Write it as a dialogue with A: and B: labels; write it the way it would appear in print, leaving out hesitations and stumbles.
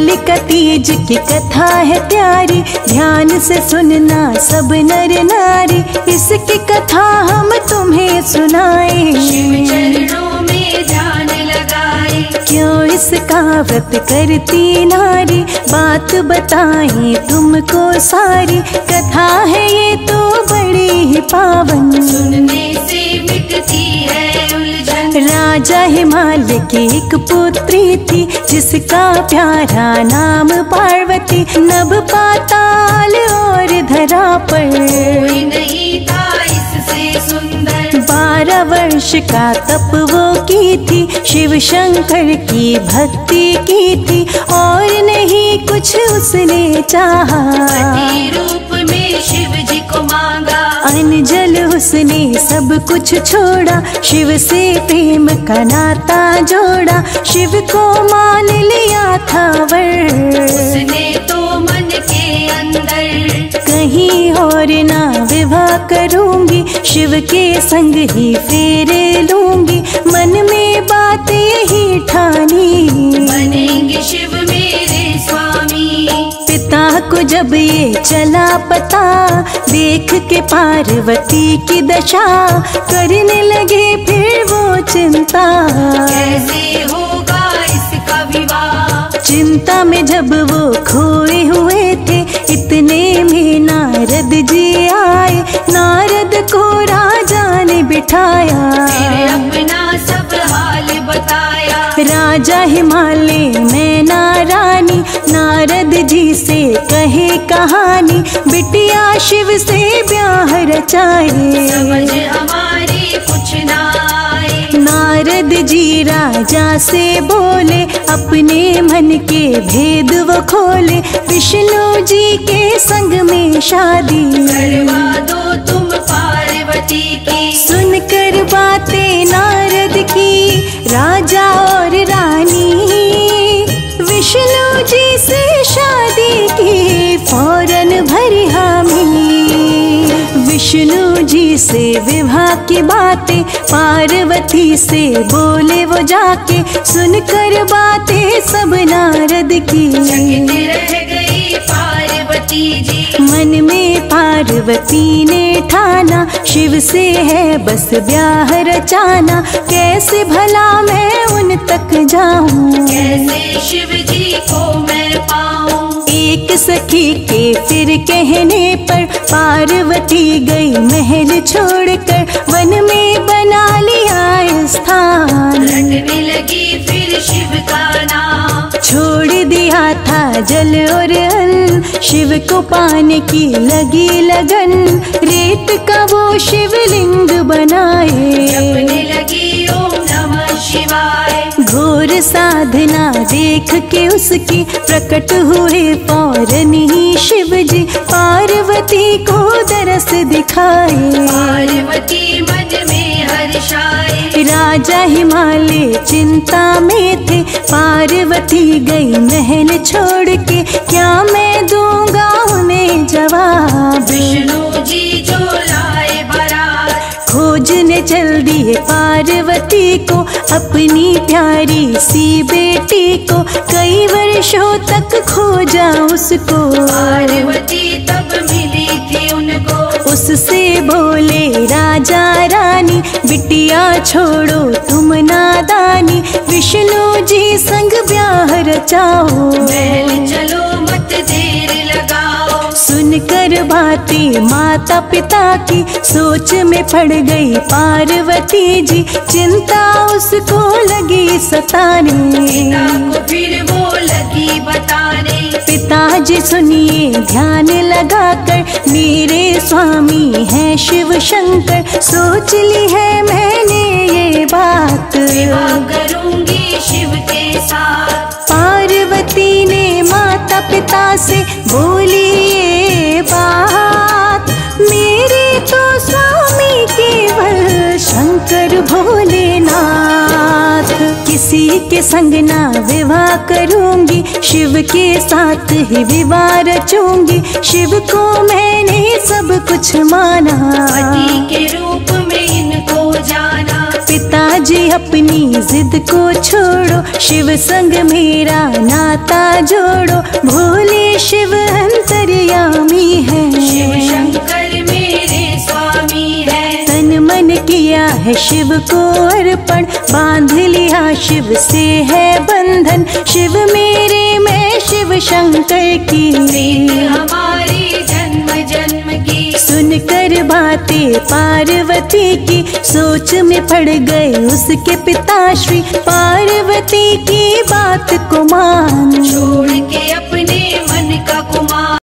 A: होलिका तीज की कथा है प्यारी, ध्यान से सुनना सब नर नारी। इसकी कथा हम तुम्हें सुनाए,
B: शिव चरणों में ध्यान लगाए।
A: क्यों इसका व्रत करती नारी, बात बताएं तुमको सारी। कथा है ये तो बड़ी ही पावन,
B: सुनने से मिटती है उलझन।
A: राजा हिमालय की एक पुत्री थी, जिसका प्यारा नाम पार्वती। नभ पाताल और धरा पर
B: कोई नहीं था इससे सुंदर।
A: 12 वर्ष का तप वो की थी, शिव शंकर की भक्ति की थी। और नहीं कुछ उसने चाहा,
B: पति रूप में शिव जी को मांगा।
A: अनजल उसने सब कुछ छोड़ा, शिव से प्रेम का नाता जोड़ा। शिव को मान लिया था वर,
B: उसने तो मन के अंदर।
A: कहीं और ना विवाह करूंगी, शिव के संग ही फेरे लूंगी। मन में बात यही ठानी,
B: बनेंगे शिव मेरे स्वामी।
A: पिता को जब ये चला पता, देख के पार्वती की दशा। करने लगे फिर वो चिंता,
B: कैसे होगा इसका विवाह।
A: चिंता में जब वो खोए हुए थे, इतने में नारद जी आए। नारद को राजा ने बिठाया,
B: फिर अपना सब हाल बताया।
A: राजा हिमालय में नारानी, नारद जी से कहे कहानी। बिटिया शिव से ब्याह रचाए,
B: समझ हमारी कुछ ना आए।
A: नारद जी राजा से बोले, अपने मन के भेद वो खोले। विष्णु जी के संग में शादी
B: करवा दो तुम पार्वती की।
A: सुनकर बातें नारद की, राजा और रानी विष्णु जी से शादी की फौरन भरी हामी। विष्णु जी से विवाह की बातें पार्वती से बोले वो जाके। सुनकर बातें सब नारद की,
B: चकित रह गई पार्वती जी।
A: मन में पार्वती ने ठाना, शिव से है बस ब्याह रचाना। कैसे भला मैं उन तक जाऊं,
B: कैसे शिव जी को मैं पाऊं।
A: एक सखी के फिर कहने पर पार्वती गई महल छोड़कर। वन में बना लिया स्थान,
B: रटने लगी फिर शिव का नाम।
A: छोड़ दिया था जल और अन्न, शिव को पाने की लगी लगन। रेत का वो शिवलिंग बनाए,
B: जपने लगी ओम नमः शिवाय।
A: घोर साधना देख के उसकी, प्रकट हुए फौरन ही शिव जी। पार्वती को दरस दिखाए,
B: पार्वती मन में हर्षाए।
A: राजा हिमालय चिंता में थे। पार्वती गई महल छोड़ के, क्या मैं दूंगा उन्हें जवाब।
B: विष्णु जी जो लाए बारात,
A: खोजने चल दिए पार्वती को, अपनी प्यारी सी बेटी को। कई वर्षों तक खोजा उसको,
B: पार्वती तब मिली थी उनको।
A: उससे बोले राजा रानी, बिटिया छोड़ो तुम नादानी। विष्णु जी संग ब्याह रचाओ,
B: महल चलो मत देर लगाओ।
A: सुनकर बातें माता पिता की, सोच में पड़ गई पार्वती जी। चिंता उसको लगी सताने,
B: पिता को फिर वो लगी बताने।
A: पिताजी सुनिए ध्यान लगाकर, मेरे स्वामी हैं शिव शंकर। सोच ली है मैंने ये बात,
B: विवाह करूंगी शिव के साथ।
A: पार्वती ने माता पिता से बोली ये बात। मेरे तो स्वामी केवल शंकर भोलेनाथ। किसी के संग ना विवाह करूंगी, शिव के साथ ही विवाह रचूंगी। शिव को मैंने सब कुछ माना,
B: पति के रूप में इनको जाना।
A: पिताजी जी अपनी जिद को छोड़ो, शिव संग मेरा नाता जोड़ो। भोले शिव अंतर्यामी है,
B: शिव शंकर मेरे स्वामी है।
A: तन मन किया है शिव को अर्पण, बांध लिया शिव से है बंधन। शिव मेरे मैं शिव शंकर की,
B: प्रीत हमारी जन्म जन्म की।
A: सुनकर बातें पार्वती की, सोच में पड़ गए उसके पिताश्री। पार्वती की बात को मान,
B: छोड़ के अपने मन का कुमार।